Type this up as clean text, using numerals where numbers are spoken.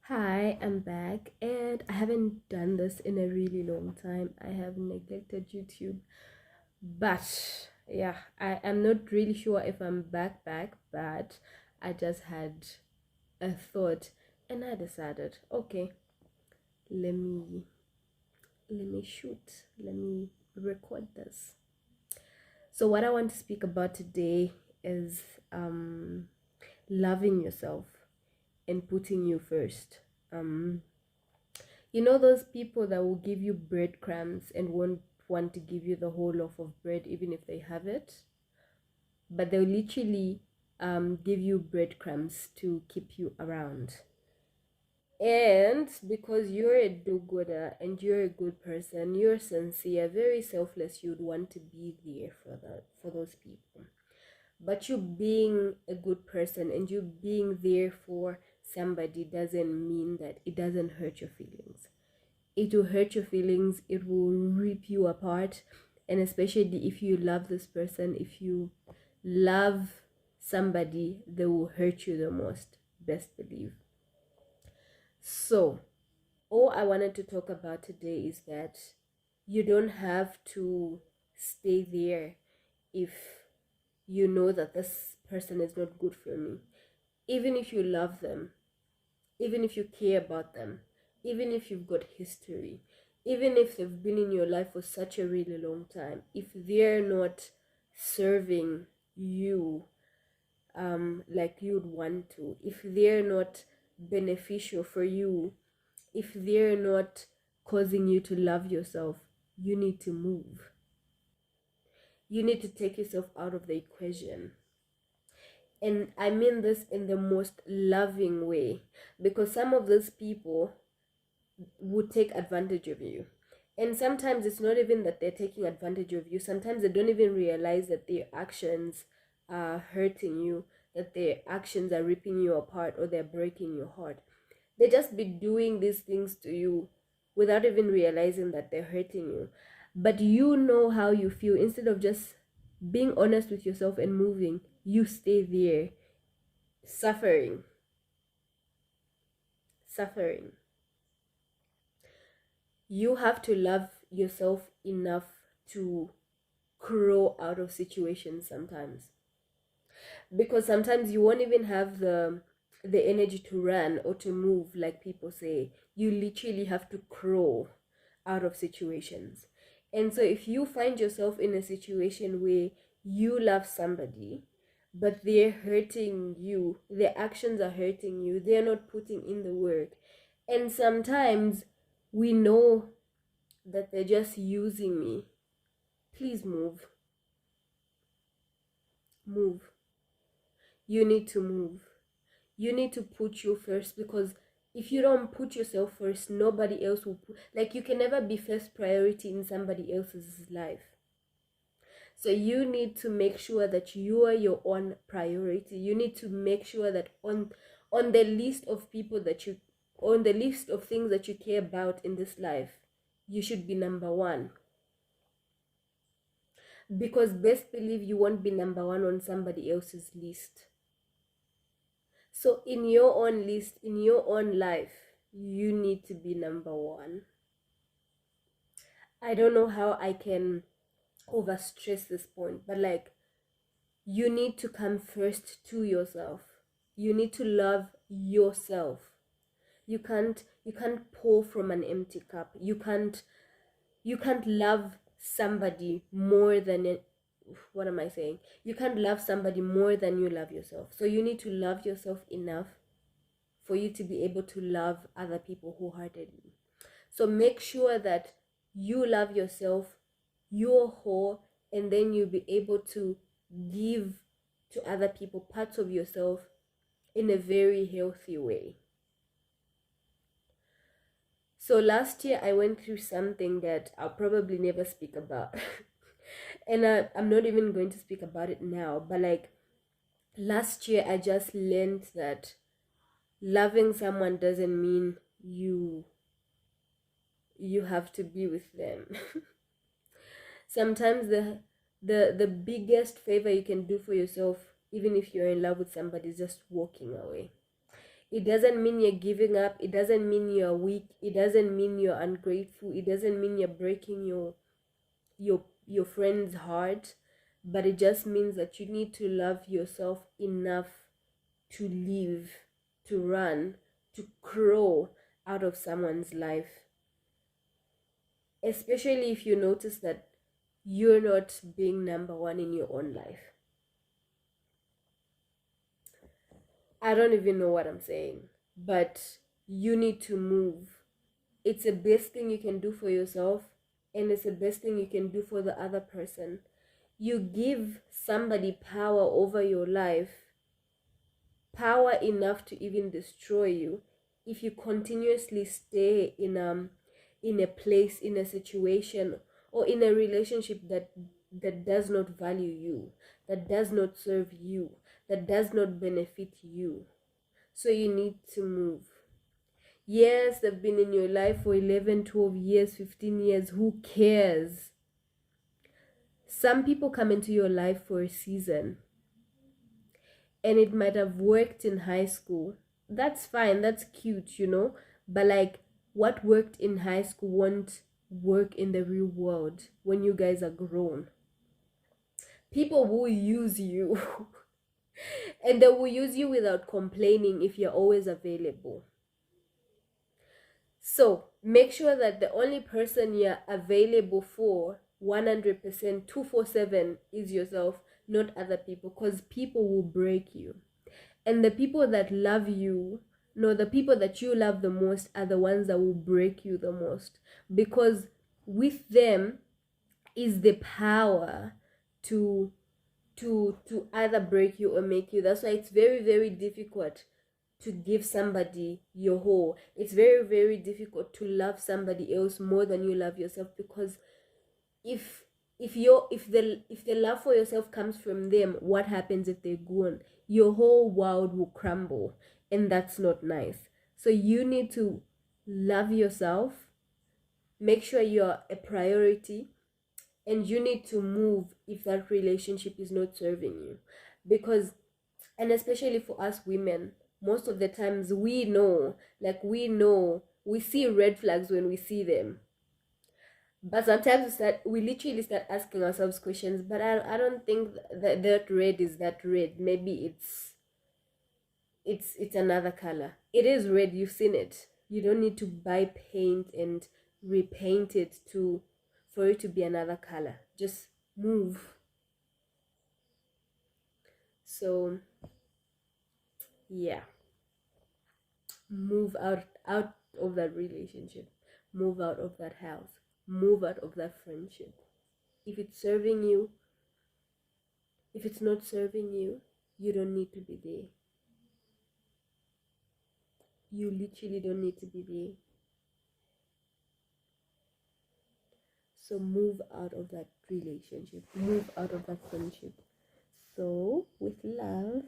Hi, I'm back, and I haven't done this in a really long time. I have neglected YouTube, but yeah, I am not really sure if I'm back, but I just had a thought and I decided, okay, let me let me record this. So what I want to speak about today is loving yourself and putting you first. Um You know those people that will give you breadcrumbs and won't want to give you the whole loaf of bread even if they have it, but they'll literally give you breadcrumbs to keep you around. And because you're a do-gooder and you're a good person, you're sincere, very selfless, you'd want to be there for those people. But you being a good person and you being there for somebody doesn't mean that it doesn't hurt your feelings. It will hurt your feelings, it will rip you apart. And especially if you love this person, if you love somebody, they will hurt you the most, best believe. So all I wanted to talk about today is that you don't have to stay there if you know that this person is not good for me. Even if you love them, even if you care about them, even if you've got history, even if they've been in your life for such a really long time, if they're not serving you like you'd want to, if they're not beneficial for you, if they're not causing you to love yourself, you need to move. You need to take yourself out of the equation. And I mean this in the most loving way, because some of those people would take advantage of you. And sometimes it's not even that they're taking advantage of you. Sometimes they don't even realize that their actions are hurting you, that their actions are ripping you apart or they're breaking your heart. They just be doing these things to you without even realizing that they're hurting you. But you know how you feel. Instead of just being honest with yourself and moving, you stay there suffering, suffering. You have to love yourself enough to grow out of situations sometimes, because sometimes you won't even have the energy to run or to move. Like people say, you literally have to crawl out of situations. And so if you find yourself in a situation where you love somebody but they're hurting you, their actions are hurting you, they're not putting in the work, and sometimes we know that they're just using me, please move. Move. You need to move. You need to put you first, because if you don't put yourself first, nobody else will like, you can never be first priority in somebody else's life. So you need to make sure that you are your own priority. You need to make sure that on the list of people that you, on the list of things that you care about in this life, you should be number one. Because best believe you won't be number one on somebody else's list. So in your own list, in your own life, you need to be number one. I don't know how I can overstress this point, but like, you need to come first to yourself. You need to love yourself. You can't pour from an empty cup. You can't love somebody more than it, what am I saying? You can't love somebody more than you love yourself. So you need to love yourself enough for you to be able to love other people wholeheartedly. So make sure that you love yourself, you're whole, and then you'll be able to give to other people parts of yourself in a very healthy way. So last year I went through something that I'll probably never speak about. And I'm not even going to speak about it now, but like, last year I just learned that loving someone doesn't mean you have to be with them. Sometimes the biggest favor you can do for yourself, even if you're in love with somebody, is just walking away. It doesn't mean you're giving up. It doesn't mean you're weak. It doesn't mean you're ungrateful. It doesn't mean you're breaking your friend's heart. But it just means that you need to love yourself enough to live, to run, to grow out of someone's life. Especially if you notice that you're not being number one in your own life. I don't even know what I'm saying, but you need to move. It's the best thing you can do for yourself, and it's the best thing you can do for the other person. You give somebody power over your life, power enough to even destroy you, if you continuously stay in a place, in a situation, or in a relationship that does not value you, that does not serve you, that does not benefit you. So you need to move. Yes, they've been in your life for 11, 12 years, 15 years. Who cares? Some people come into your life for a season, and it might have worked in high school. That's fine, that's cute, but like, what worked in high school won't work in the real world when you guys are grown. People will use you and they will use you without complaining if you're always available. So make sure that the only person you're available for 100% 247 is yourself, not other people, because people will break you. And the people that love you, no, the people that you love the most are the ones that will break you the most, because with them is the power to either break you or make you. That's why it's very, very difficult to give somebody your whole. It's very, very difficult to love somebody else more than you love yourself, because if the love for yourself comes from them, what happens if they're gone? Your whole world will crumble, and that's not nice. So you need to love yourself, make sure you're a priority, and you need to move if that relationship is not serving you. Because, and especially for us women, most of the times we know, we see red flags when we see them. But sometimes we literally start asking ourselves questions, but I don't think that red is that red. Maybe it's another color. It is red, you've seen it. You don't need to buy paint and repaint it for it to be another color. Just move. So yeah, move out of that relationship, move out of that house, move out of that friendship. If it's serving you, if it's not serving you, you don't need to be there. You literally don't need to be there. So move out of that relationship, move out of that friendship. So with love.